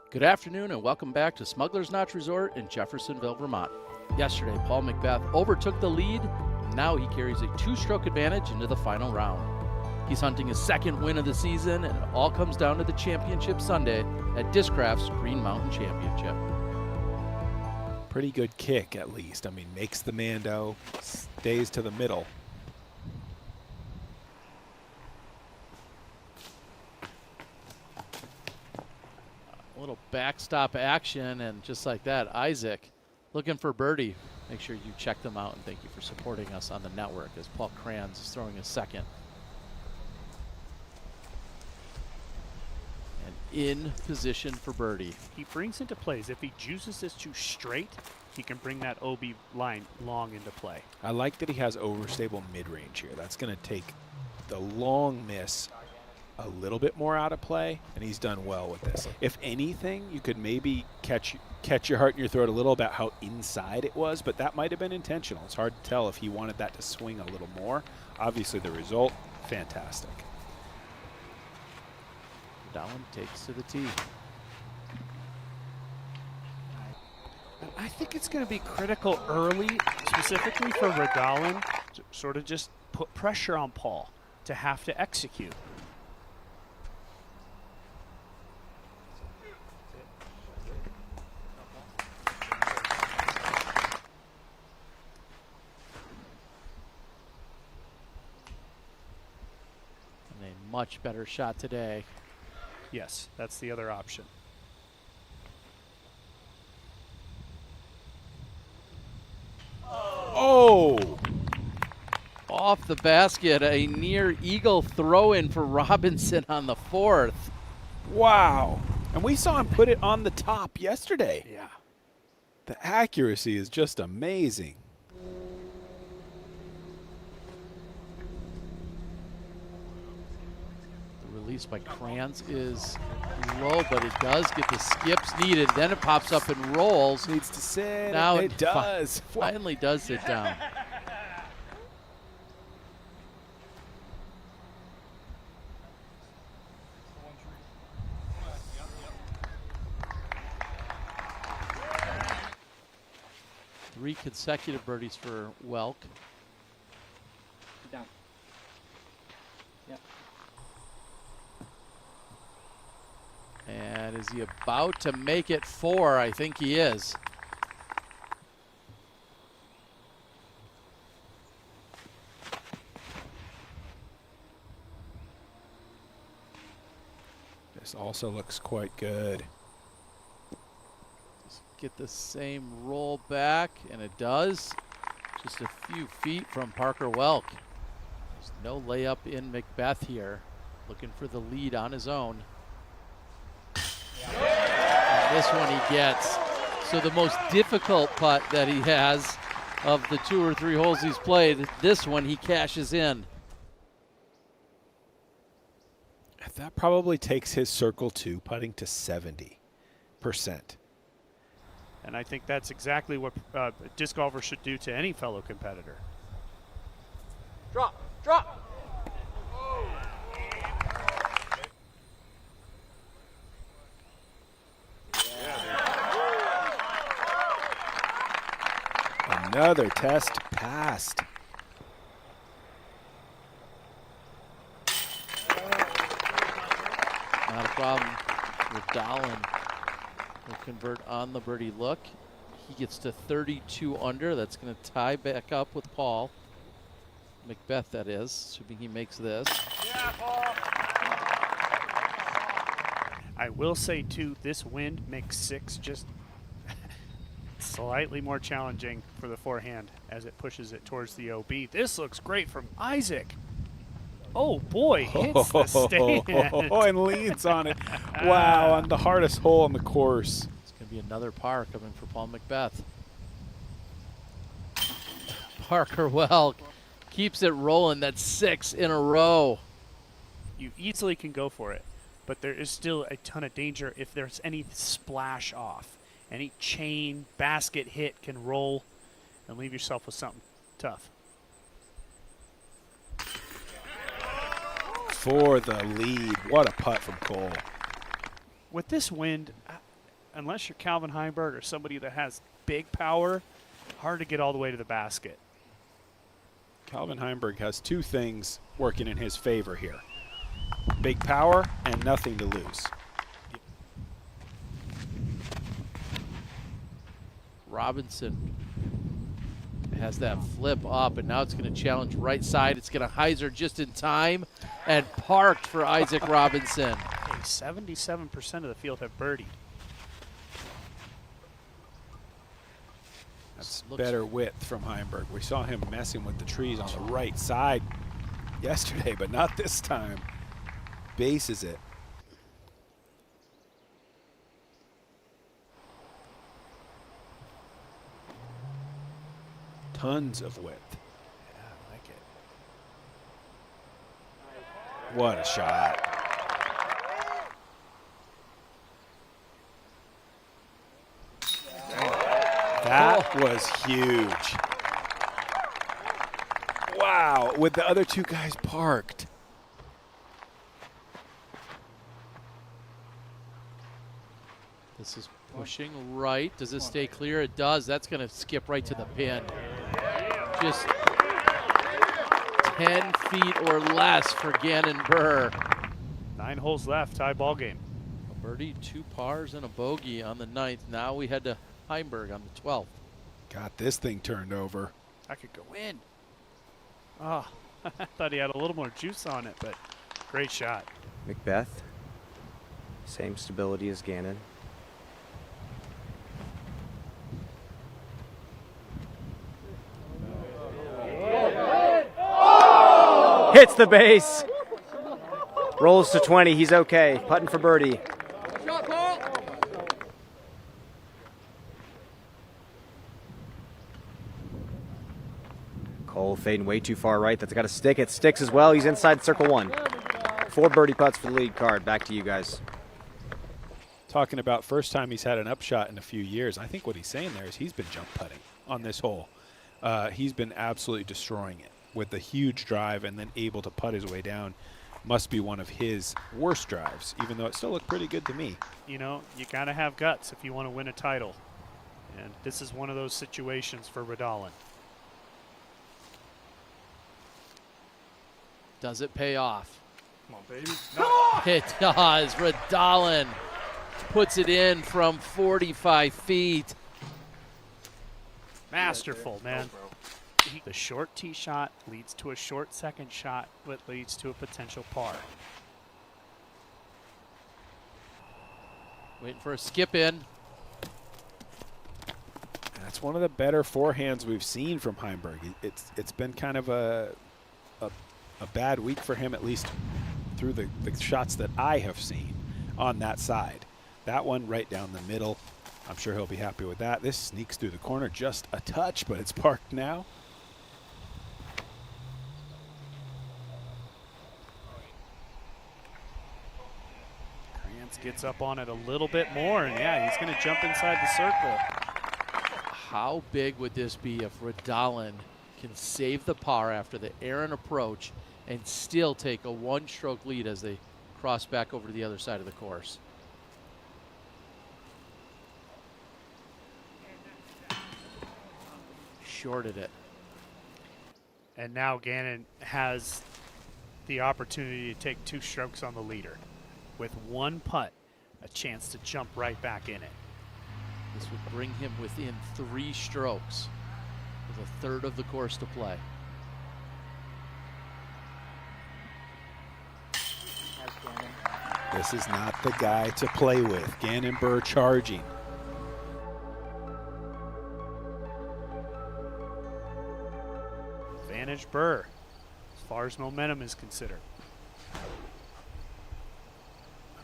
Good afternoon and welcome back to Smugglers Notch Resort in Jeffersonville, Vermont. Yesterday, Paul McBeth overtook the lead, and now he carries a two-stroke advantage into the final round. He's hunting his second win of the season, and it all comes down to the championship Sunday at Discraft's Green Mountain Championship. Pretty good kick, at least. I mean, makes the Mando, stays to the middle. A little backstop action, and just like that, Isaac looking for birdie. Make sure you check them out, and thank you for supporting us on the network as Paul Kranz is throwing a second. And in position for birdie. He brings into plays. If he juices this too straight, he can bring that OB line long into play. I like that he has overstable mid-range here. That's going to take the long miss a little bit more out of play, and he's done well with this. If anything, you could maybe catch your heart in your throat a little about how inside it was, but that might have been intentional. It's hard to tell if he wanted that to swing a little more. Obviously, the result, fantastic. Dallin takes to the tee. I think it's going to be critical early, specifically for Redalin, to sort of just put pressure on Paul to have to execute. And a much better shot today. Yes, that's the other option. Oh! Off the basket, a near eagle throw-in for Robinson on the fourth. Wow. And we saw him put it on the top yesterday. Yeah. The accuracy is just amazing. The release by Kranz is low, but it does get the skips needed. Then it pops up and rolls. Needs to sit. Now it does. Finally does sit down. Three consecutive birdies for Welk. Down. Yep. And is he about to make it four? I think he is. This also looks quite good. Just get the same roll back, and it does. Just a few feet from Parker Welk. There's no layup in McBeth here. Looking for the lead on his own. And this one he gets. So the most difficult putt that he has of the 2 or 3 holes he's played, this one he cashes in. That probably takes his circle 2 putting to 70%. And I think that's exactly what disc golfers should do to any fellow competitor. Drop, drop. Another test passed. Not a problem. Redalin will convert on the birdie look. He gets to 32 under. That's going to tie back up with Paul. McBeth, that is, assuming he makes this. Yeah, Paul. I will say, too, this wind makes 6 just slightly more challenging for the forehand as it pushes it towards the OB. This looks great from Isaac. Oh, boy, hits the stand. And leads on it. Wow, on the hardest hole on the course. It's going to be another par coming for Paul McBeth. Parker Welk keeps it rolling. That's 6 in a row. You easily can go for it, but there is still a ton of danger if there's any splash off. Any chain, basket hit can roll and leave yourself with something tough. For the lead. What a putt from Cole. With this wind, unless you're Calvin Heinberg or somebody that has big power, hard to get all the way to the basket. Calvin Heinberg has two things working in his favor here. Big power and nothing to lose. Robinson has that flip up, and now it's going to challenge right side. It's going to hyzer just in time and parked for Isaac Robinson. Hey, 77% of the field have birdied. That's better width from Heinberg. We saw him messing with the trees on the right side yesterday, but not this time. Bases it. Tons of width. Yeah, I like it. What a shot. That was huge. Wow, with the other two guys parked. This is pushing right. Does this stay clear? It does. That's going to skip right to the pin. Just 10 feet or less for Gannon Buhr. 9 holes left, tie ball game. A birdie, 2 pars, and a bogey on the 9th. Now we head to Heinberg on the 12th. Got this thing turned over. I could go in. Oh, I thought he had a little more juice on it, but great shot. Macbeth, same stability as Gannon. Hits the base. Rolls to 20. He's okay. Putting for birdie. Cole fading way too far right. That's got to stick. It sticks as well. He's inside circle 1. 4 birdie putts for the lead card. Back to you guys. Talking about first time he's had an upshot in a few years. I think what he's saying there is he's been jump putting on this hole. He's been absolutely destroying it with the huge drive and then able to putt his way down. Must be one of his worst drives, even though it still looked pretty good to me. You know, you got to have guts if you want to win a title. And this is one of those situations for Radalin. Does it pay off? Come on, baby. No. It does. Radalin puts it in from 45 feet. Masterful, man. The short tee shot leads to a short second shot, which leads to a potential par. Waiting for a skip in. That's one of the better forehands we've seen from Heinberg. It's been kind of a bad week for him, at least through the shots that I have seen on that side. That one right down the middle. I'm sure he'll be happy with that. This sneaks through the corner just a touch, but it's parked now. Krantz gets up on it a little bit more, and yeah, he's going to jump inside the circle. How big would this be if Radalin can save the par after the Aaron approach and still take a 1-stroke lead as they cross back over to the other side of the course? Shorted it. And now Gannon has the opportunity to take 2 strokes on the leader. With 1 putt, a chance to jump right back in it. This would bring him within 3 strokes with a third of the course to play. This is not the guy to play with. Gannon Buhr charging. Advantage Buhr, as far as momentum is considered. A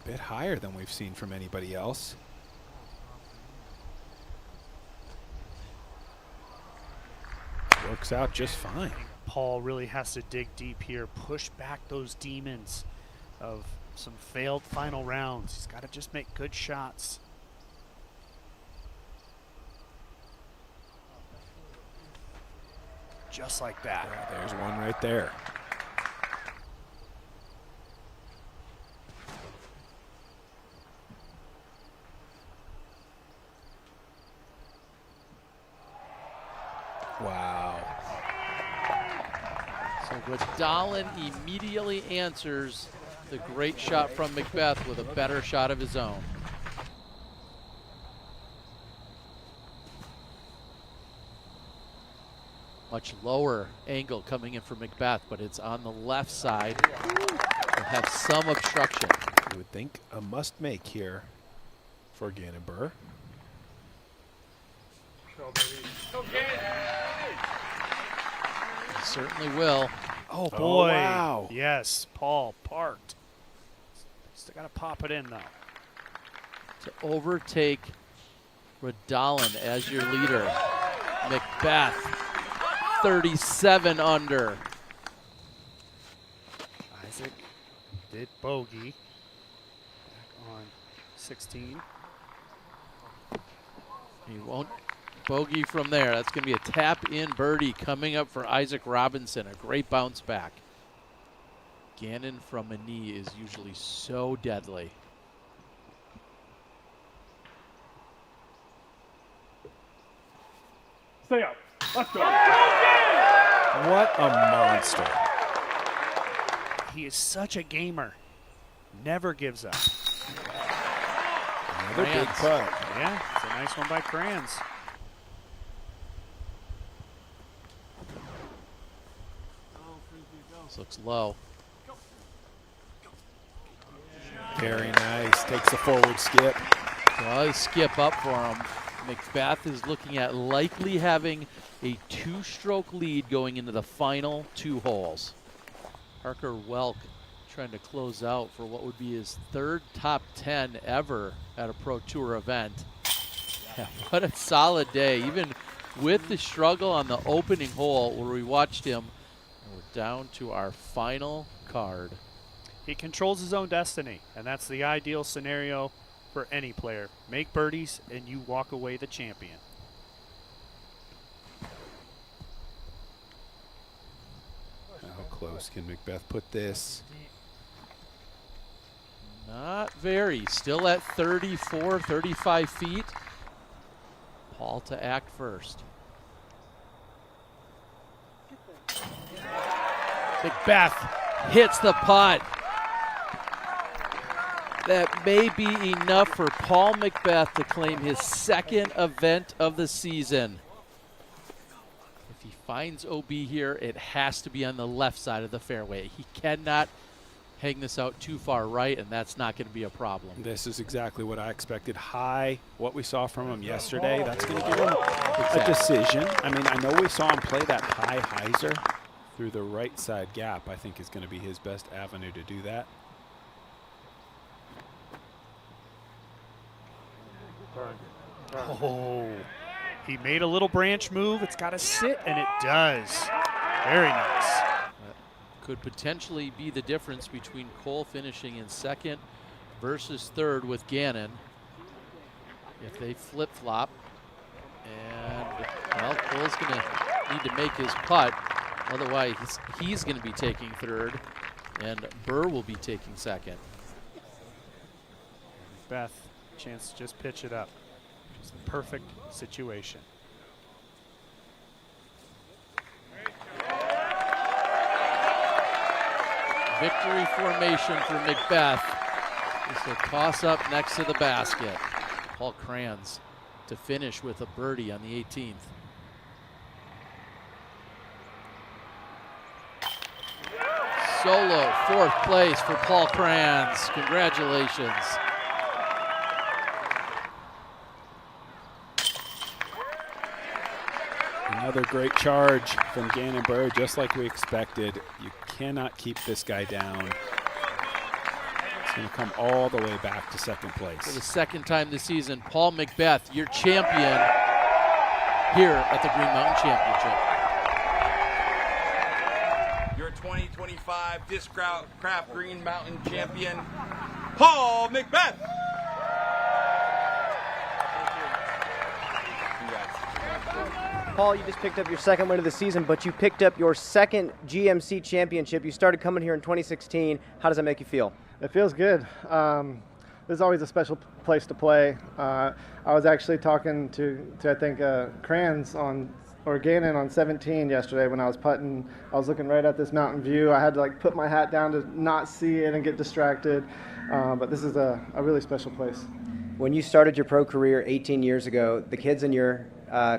bit higher than we've seen from anybody else. Works out just fine. Paul really has to dig deep here, push back those demons of some failed final rounds. He's got to just make good shots. Just like that. Yeah, there's one right there. Wow. So Rodolin immediately answers the great shot from Macbeth with a better shot of his own. Much lower angle coming in for Macbeth, but it's on the left side. Will have some obstruction. You would think a must make here for Gannon Buhr. Certainly will. Oh boy. Wow. Yes, Paul parked. Still got to pop it in though. To overtake Rodolin as your leader. Macbeth, 37 under. Isaac did bogey. Back on 16. He won't bogey from there. That's going to be a tap-in birdie coming up for Isaac Robinson. A great bounce back. Gannon from a knee is usually so deadly. Stay up. Let's go. What a monster. He is such a gamer. Never gives up. Another big Crayons. putt. Yeah, it's a nice one by Crayons. This looks low. Very nice. Takes the forward skip. Does skip up for him. Macbeth is looking at likely having a two-stroke lead going into the final two holes. Parker Welk trying to close out for what would be his third top 10 ever at a Pro Tour event. Yeah, what a solid day, even with the struggle on the opening hole where we watched him. And we're down to our final card. He controls his own destiny, and that's the ideal scenario for any player. Make birdies, and you walk away the champion. How close can Macbeth put this? Not very. Still at 34, 35 feet. Paul to act first. Macbeth hits the putt. That may be enough for Paul Macbeth to claim his second event of the season. If he finds OB here, it has to be on the left side of the fairway. He cannot hang this out too far right, and that's not going to be a problem. This is exactly what I expected. High, what we saw from him yesterday, that's going to give him a decision. I mean, I know we saw him play that high hyzer through the right side gap. I think is going to be his best avenue to do that. Oh, he made a little branch move. It's got to sit, and it does. Very nice. Could potentially be the difference between Cole finishing in second versus third with Gannon. If they flip-flop, and well, Cole's going to need to make his putt. Otherwise, he's going to be taking third, and Buhr will be taking second. Beth, chance to just pitch it up. Just the perfect situation. Victory formation for Macbeth. This will toss up next to the basket. Paul Crayons to finish with a birdie on the 18th. Solo fourth place for Paul Crayons. Congratulations. Another great charge from Gannon Buhr, just like we expected. You cannot keep this guy down. It's going to come all the way back to second place. For the second time this season, Paul Macbeth, your champion here at the Green Mountain Championship. Your 2025 Discraft Green Mountain champion, Paul Macbeth. Paul, you just picked up your second win of the season, but you picked up your second GMC championship. You started coming here in 2016. How does that make you feel? It feels good. This is always a special place to play. I was actually talking to I think, Crayons on or Gannon on 17 yesterday when I was putting. I was looking right at this mountain view. I had to like put my hat down to not see it and get distracted. But this is a really special place. When you started your pro career 18 years ago, the kids in your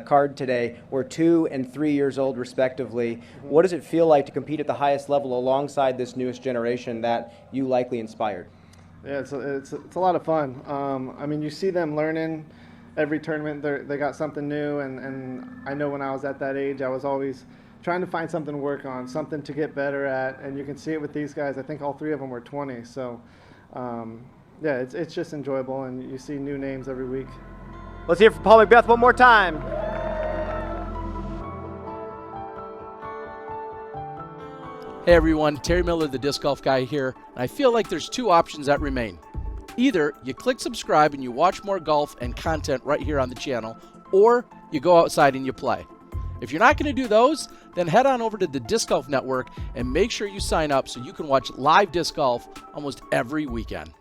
card today were 2 and 3 years old respectively. What does it feel like to compete at the highest level alongside this newest generation that you likely inspired? Yeah, it's a lot of fun. I mean, you see them learning every tournament. They got something new, and I know when I was at that age, I was always trying to find something to work on, something to get better at, and you can see it with these guys. I think all 3 of them were 20, so yeah, it's just enjoyable, and you see new names every week. Let's hear from Paul McBeth one more time. Hey everyone, Terry Miller, the Disc Golf Guy here, and I feel like there's 2 options that remain. Either you click subscribe and you watch more golf and content right here on the channel, or you go outside and you play. If you're not going to do those, then head on over to the Disc Golf Network and make sure you sign up so you can watch live disc golf almost every weekend.